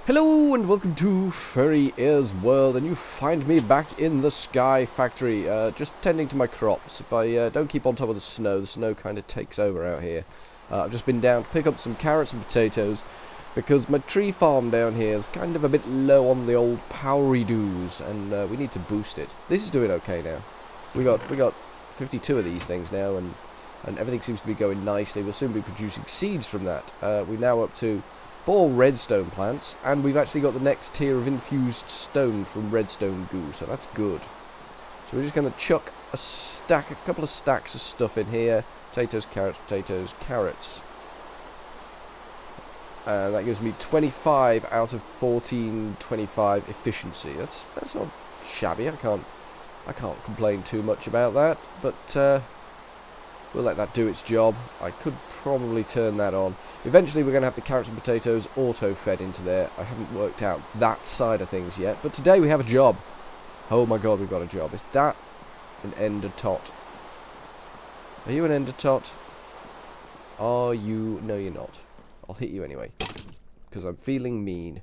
Hello and welcome to Furryearsworld, and you find me back in the Sky Factory, just tending to my crops. If I don't keep on top of the snow kind of takes over out here. I've just been down to pick up some carrots and potatoes, because my tree farm down here is kind of a bit low on the old powery doos, and we need to boost it. This is doing okay now. We got 52 of these things now, and everything seems to be going nicely. We'll soon be producing seeds from that. We're now up to 4 redstone plants, and we've actually got the next tier of infused stone from redstone goo, so that's good. So we're just going to chuck a couple of stacks of stuff in here. Potatoes, carrots. And that gives me 25 out of 1425 efficiency. That's not shabby. I can't complain too much about that, but we'll let that do its job. I could probably turn that on. Eventually we're going to have the carrots and potatoes auto-fed into there. I haven't worked out that side of things yet, but today we have a job. Oh my god, we've got a job. Is that an ender tot? Are you an ender tot? Are you? No, you're not. I'll hit you anyway, because I'm feeling mean.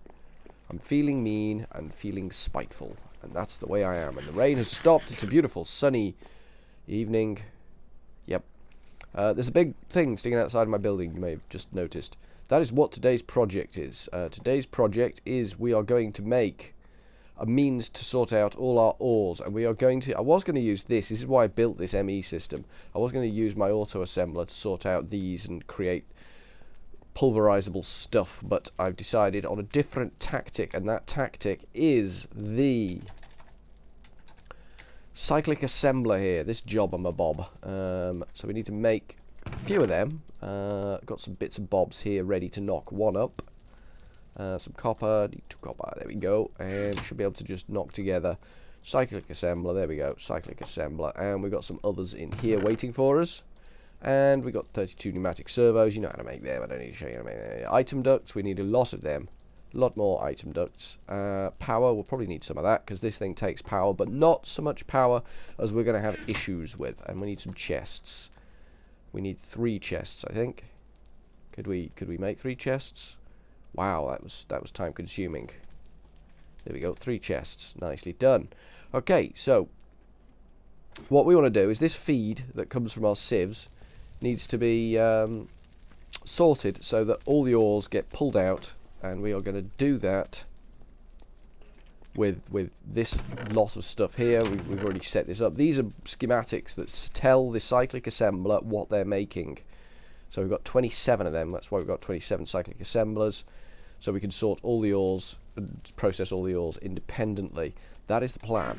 I'm feeling mean and feeling spiteful, and that's the way I am. And the rain has stopped. It's a beautiful sunny evening. Yep. There's a big thing sticking outside of my building, you may have just noticed. That is what today's project is. Today's project is we are going to make a means to sort out all our ores, and we are going to... I was going to use this is why I built this ME system. I was going to use my auto-assembler to sort out these and create pulverizable stuff, but I've decided on a different tactic, and that tactic is the Cyclic assembler here, this job on my bob. So we need to make a few of them. Got some bits and bobs here ready to knock one up. Some copper, need 2 copper, there we go. And should be able to just knock together Cyclic assembler, there we go, Cyclic assembler. And we've got some others in here waiting for us. And we got 32 pneumatic servos, you know how to make them, I don't need to show you how to make them. Item ducts, we need a lot of them. A lot more item ducts. Power, we'll probably need some of that, because this thing takes power, but not so much power as we're going to have issues with. And we need some chests. We need 3 chests, I think. Could we make 3 chests? Wow, that was time consuming. There we go, 3 chests. Nicely done. Okay, so what we want to do is this feed that comes from our sieves needs to be sorted so that all the ores get pulled out. And we are going to do that with this lot of stuff here. We've already set this up. These are schematics that tell the Cyclic assembler what they're making. So we've got 27 of them. That's why we've got 27 Cyclic assemblers. So we can sort all the ores and process all the ores independently. That is the plan.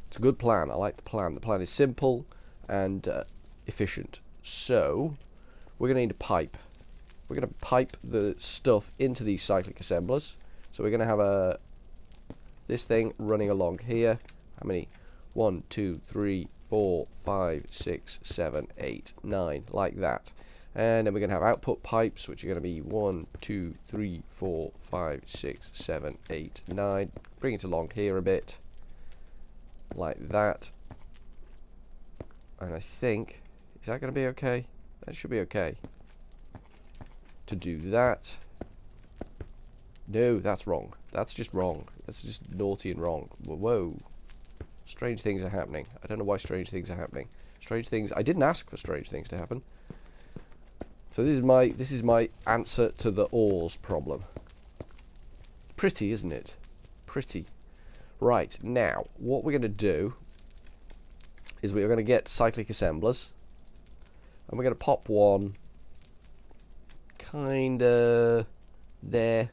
It's a good plan. I like the plan. The plan is simple and efficient. So we're going to need a pipe. We're going to pipe the stuff into these Cyclic assemblers. So we're going to have this thing running along here. How many? 1, 2, 3, 4, 5, 6, 7, 8, 9, like that. And then we're going to have output pipes, which are going to be 1, 2, 3, 4, 5, 6, 7, 8, 9. Bring it along here a bit, like that. And I think, is that going to be okay? That should be okay. To do that. No, that's wrong. That's just wrong. That's just naughty and wrong. Whoa. Strange things are happening. I don't know why strange things are happening. Strange things. I didn't ask for strange things to happen. So this is my answer to the ores problem. Pretty, isn't it? Pretty. Right, now, what we're going to do is we're going to get Cyclic assemblers. And we're going to pop one kinda there,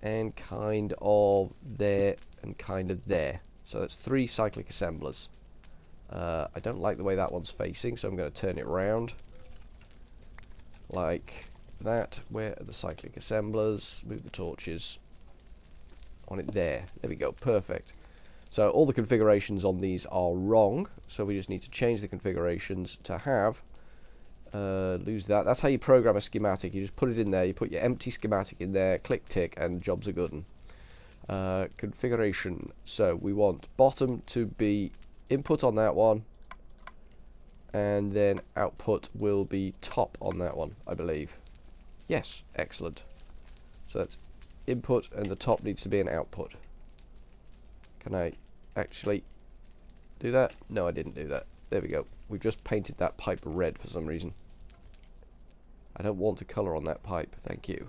and kind of there, and kind of there. So that's 3 Cyclic assemblers. I don't like the way that one's facing, so I'm going to turn it round like that. Where are the Cyclic assemblers? Move the torches on it there. There we go, perfect. So all the configurations on these are wrong, so we just need to change the configurations to have lose that. That's how you program a schematic. You just put it in there, you put your empty schematic in there, click tick, and jobs are good. Configuration. So we want bottom to be input on that one, and then output will be top on that one, I believe. Yes, excellent. So that's input and the top needs to be an output. Can I actually do that? No, I didn't do that. There we go. We've just painted that pipe red for some reason. I don't want a colour on that pipe, thank you.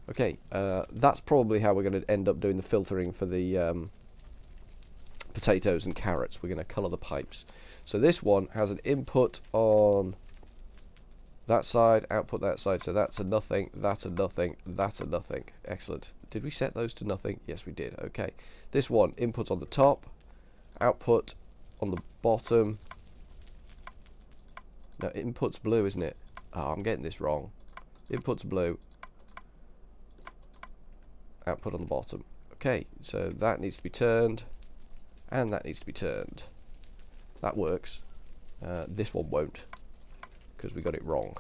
Okay, that's probably how we're going to end up doing the filtering for the potatoes and carrots. We're going to colour the pipes. So this one has an input on that side, output that side, so that's a nothing, that's a nothing, that's a nothing. Excellent. Did we set those to nothing? Yes, we did. Okay. This one, input on the top, output on the bottom. No, input's blue, isn't it? Oh, I'm getting this wrong. Input's blue, output on the bottom. Okay, so that needs to be turned, and that needs to be turned. That works. This one won't, because we got it wrong.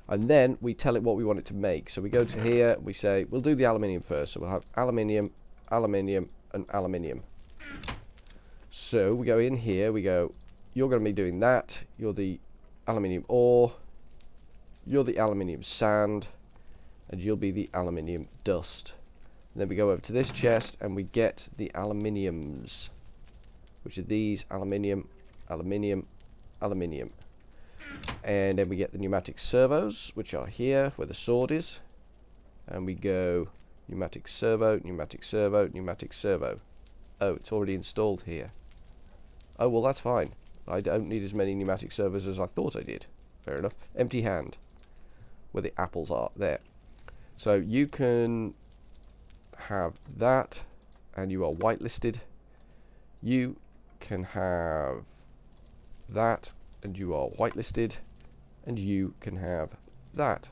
And then we tell it what we want it to make. So we go to here, we say, we'll do the aluminium first. So we'll have aluminium, aluminium, and aluminium. So we go in here, we go, you're going to be doing that. You're the aluminium ore. You're the aluminium sand. And you'll be the aluminium dust. And then we go over to this chest and we get the aluminiums, which are these: aluminium, aluminium, aluminium. And then we get the pneumatic servos, which are here where the sword is, and we go pneumatic servo, pneumatic servo, pneumatic servo. Oh, it's already installed here. Oh, well, that's fine. I don't need as many pneumatic servos as I thought I did. Fair enough. Empty hand, where the apples are. There. So you can have that, and you are whitelisted. You can have that, and you are whitelisted, and you can have that,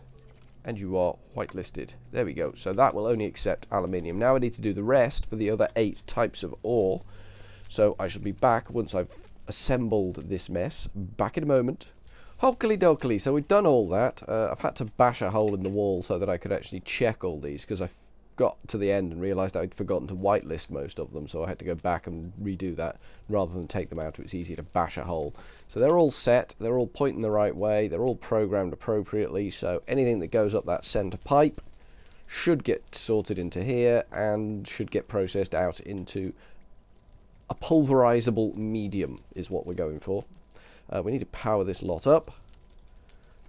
and you are whitelisted. There we go. So that will only accept aluminium. Now I need to do the rest for the other 8 types of ore. So I shall be back once I've assembled this mess. Back in a moment. Hokey dokey. So we've done all that. I've had to bash a hole in the wall so that I could actually check all these, because I got to the end and realised I'd forgotten to whitelist most of them, so I had to go back and redo that rather than take them out. It's easier to bash a hole. So they're all set, they're all pointing the right way, they're all programmed appropriately, so anything that goes up that centre pipe should get sorted into here and should get processed out into a pulverizable medium is what we're going for. We need to power this lot up,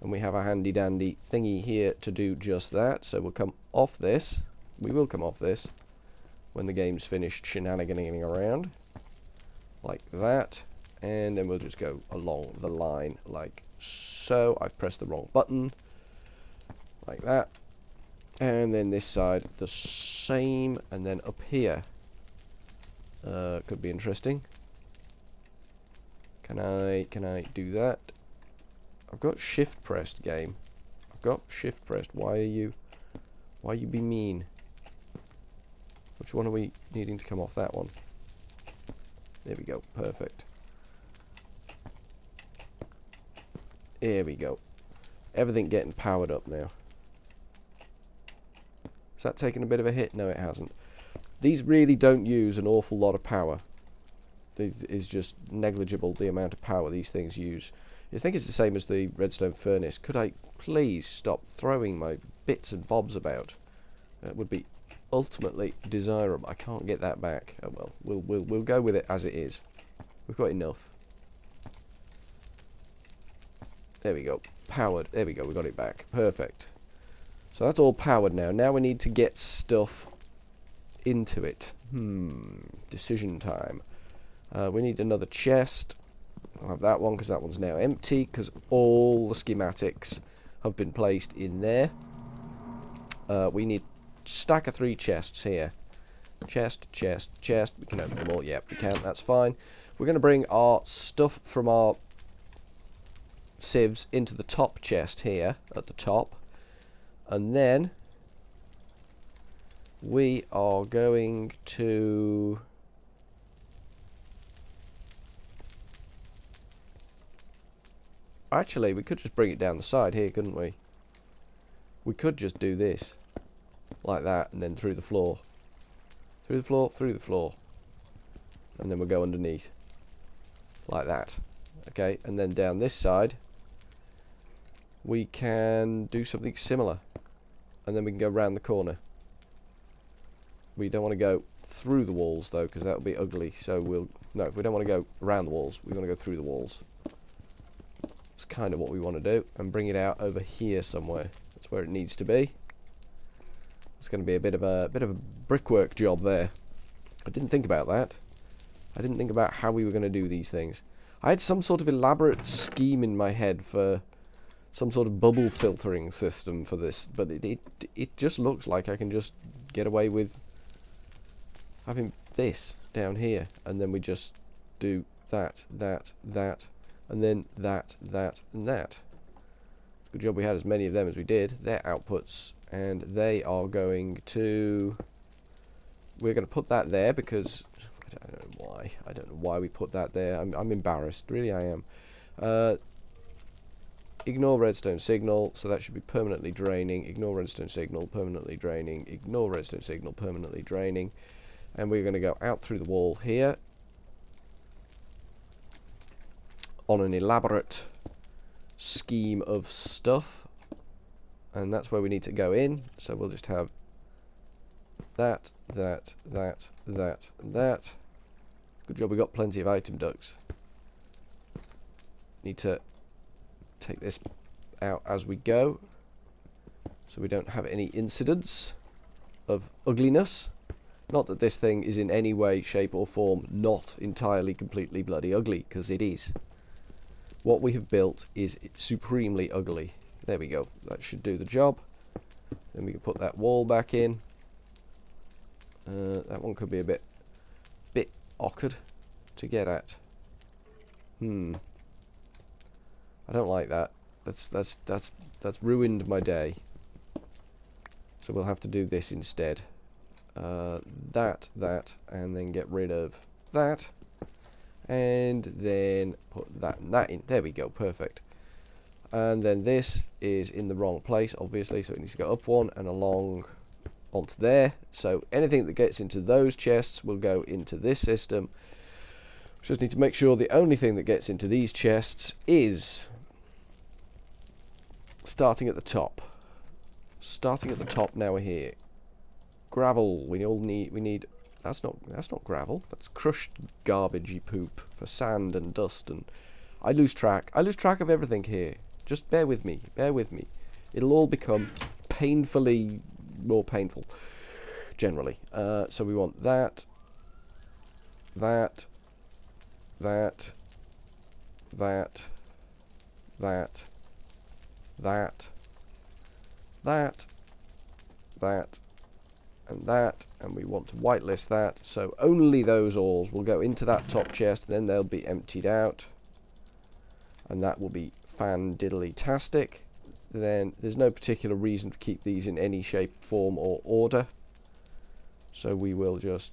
and we have a handy dandy thingy here to do just that. So we'll come off this. We will come off this when the game's finished shenaniganing around, like that, and then we'll just go along the line like so. I've pressed the wrong button, like that, and then this side the same, and then up here could be interesting. Can I do that? I've got shift pressed, game. I've got shift pressed. Why you be mean? Which one are we needing to come off? That one. There we go. Perfect. There we go. Everything getting powered up now. Has that taken a bit of a hit? No, it hasn't. These really don't use an awful lot of power. It is just negligible, the amount of power these things use. I think it's the same as the redstone furnace. Could I please stop throwing my bits and bobs about? That would be ultimately desirable. I can't get that back. Oh well, we'll go with it as it is. We've got enough. There we go. Powered. There we go. We got it back. Perfect. So that's all powered now. Now we need to get stuff into it. Decision time. We need another chest. I'll have that one because that one's now empty because all the schematics have been placed in there. We need a stack of 3 chests here. Chest, chest, chest. We can open them all. Yep, we can. That's fine. We're going to bring our stuff from our sieves into the top chest here at the top. And then we are going to... Actually, we could just bring it down the side here, couldn't we? We could just do this. Like that, and then through the floor. Through the floor, through the floor. And then we'll go underneath. Like that. Okay, and then down this side, we can do something similar. And then we can go round the corner. We don't want to go through the walls though, because that would be ugly. So no, we don't want to go around the walls. We want to go through the walls. It's kind of what we want to do, and bring it out over here somewhere. That's where it needs to be. It's going to be a bit of a brickwork job there. I didn't think about that. I didn't think about how we were going to do these things. I had some sort of elaborate scheme in my head for some sort of bubble filtering system for this, but it just looks like I can just get away with having this down here, and then we just do that, and then that, and that. Good job we had as many of them as we did. Their outputs, and they are going to... We're going to put that there because... I don't know why. I don't know why we put that there. I'm embarrassed. Really, I am. Ignore redstone signal, so that should be permanently draining. Ignore redstone signal, permanently draining. Ignore redstone signal, permanently draining. And we're going to go out through the wall here on an elaborate scheme of stuff, and that's where we need to go in. So we'll just have that, that, and that. Good job we got plenty of item ducts. Need to take this out as we go, so we don't have any incidents of ugliness. Not that this thing is in any way, shape or form not entirely, completely bloody ugly, because it is. What we have built is supremely ugly. There we go. That should do the job. Then we can put that wall back in. That one could be a bit awkward to get at. I don't like that. That's ruined my day. So we'll have to do this instead. That, and then get rid of that. And then put that and that in. There we go, perfect. And then this is in the wrong place, obviously, so it needs to go up one and along onto there. So anything that gets into those chests will go into this system. We just need to make sure the only thing that gets into these chests is starting at the top. Starting at the top, now we're here. Gravel. We need that's not gravel. That's crushed garbagey poop for sand and dust, and I lose track of everything here. Just bear with me. It'll all become painfully more painful generally. So we want that, and that, and we want to whitelist that, so only those ores will go into that top chest, then they'll be emptied out, and that will be fan-diddly-tastic. Then there's no particular reason to keep these in any shape, form or order, so we will just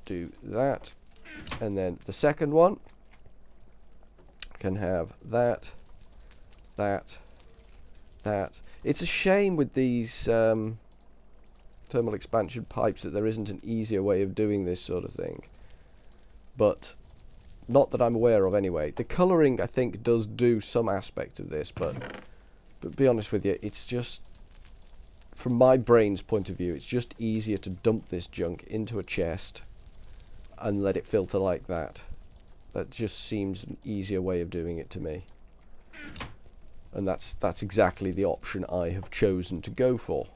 do that. And then the second one can have that. It's a shame with these thermal expansion pipes that there isn't an easier way of doing this sort of thing, but not that I'm aware of anyway. The colouring, I think, does do some aspect of this, but to be honest with you, it's just, from my brain's point of view, it's just easier to dump this junk into a chest and let it filter like that. That just seems an easier way of doing it to me, and that's exactly the option I have chosen to go for.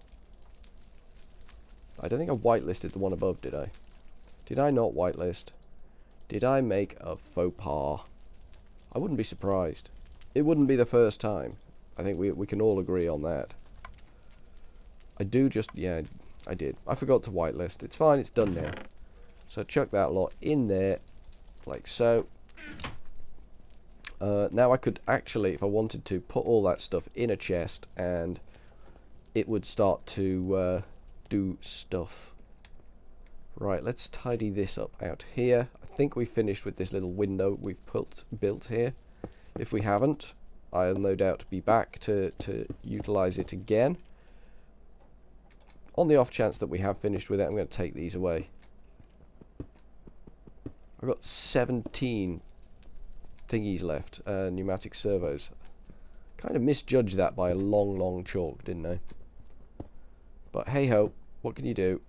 I don't think I whitelisted the one above, did I? Did I not whitelist? Did I make a faux pas? I wouldn't be surprised. It wouldn't be the first time. I think we can all agree on that. Yeah, I did. I forgot to whitelist. It's fine, it's done now. So chuck that lot in there, like so. Now I could actually, if I wanted to, put all that stuff in a chest, and it would start to do stuff. Right, let's tidy this up out here. I think we finished with this little window we've built here. If we haven't, I'll no doubt be back to utilize it again. On the off chance that we have finished with it, I'm going to take these away. I've got 17 thingies left, pneumatic servos. Kind of misjudged that by a long chalk, didn't I? But hey ho, what can you do?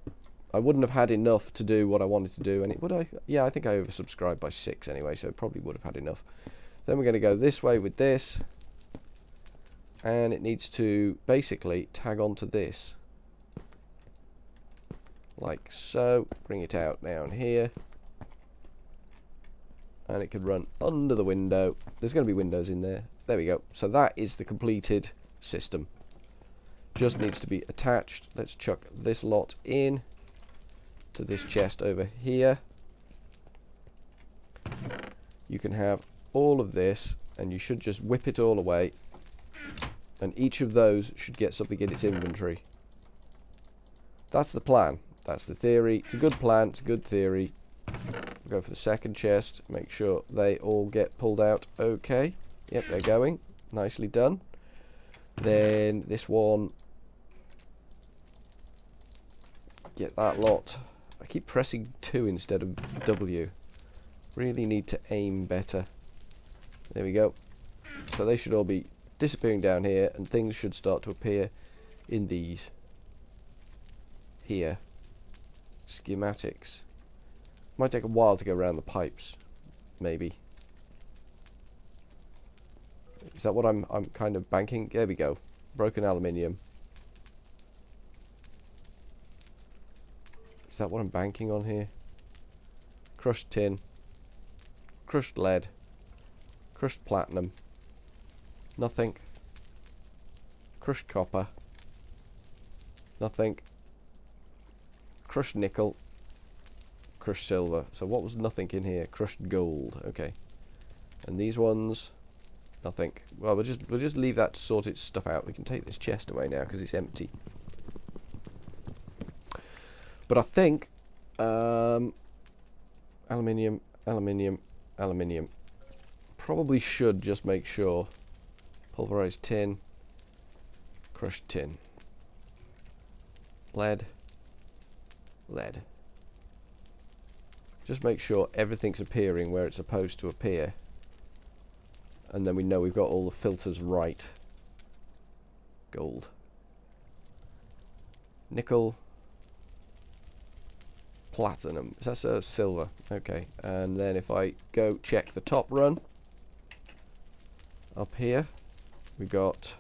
I wouldn't have had enough to do what I wanted to do, and it would I? Yeah, I think I oversubscribed by 6 anyway, so it probably would have had enough. Then we're going to go this way with this, and it needs to basically tag onto this, like so. Bring it out down here, and it could run under the window. There's going to be windows in there. There we go. So that is the completed system. Just needs to be attached. Let's chuck this lot in to this chest over here. You can have all of this, and you should just whip it all away, and each of those should get something in its inventory. That's the plan. That's the theory. It's a good plan. It's a good theory. We'll go for the second chest. Make sure they all get pulled out okay. Yep, they're going. Nicely done. Then this one. Get that lot. I keep pressing 2 instead of W. Really need to aim better. There we go. So they should all be disappearing down here, and things should start to appear in these. Here. Schematics. Might take a while to go around the pipes. Maybe. Is that what I'm kind of banking? There we go. Broken aluminium. Is that what I'm banking on here? Crushed tin. Crushed lead. Crushed platinum. Nothing. Crushed copper. Nothing. Crushed nickel. Crushed silver. So what was nothing in here? Crushed gold. Okay. And these ones, nothing. Well, we'll just leave that to sort its stuff out. We can take this chest away now because it's empty. But I think aluminium, aluminium, aluminium. Probably should just make sure. Pulverized tin. Crushed tin. Lead. Lead. Just make sure everything's appearing where it's supposed to appear. And then we know we've got all the filters right. Gold. Nickel. Platinum. That's silver. Okay. And then if I go check the top run. Up here. We got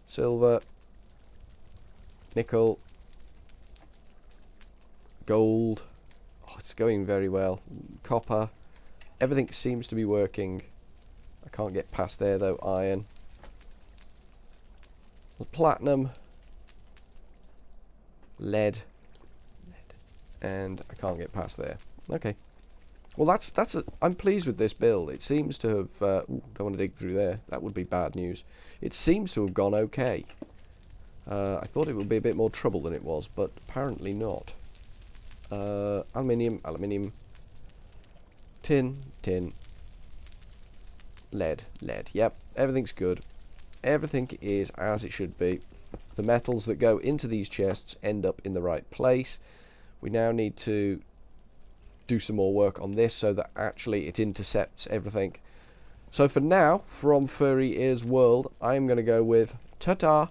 silver. Nickel. Gold. Oh, it's going very well. Copper. Everything seems to be working. I can't get past there though. Iron. Platinum. Lead. And I can't get past there. Okay. Well, I'm pleased with this build. It seems to have... ooh, don't want to dig through there. That would be bad news. It seems to have gone okay. I thought it would be a bit more trouble than it was, but apparently not. Aluminium, aluminium. Tin, tin. Lead, lead. Yep, everything's good. Everything is as it should be. The metals that go into these chests end up in the right place. We now need to do some more work on this so that actually it intercepts everything. So for now, from Furryearsworld, I'm going to go with ta-ta.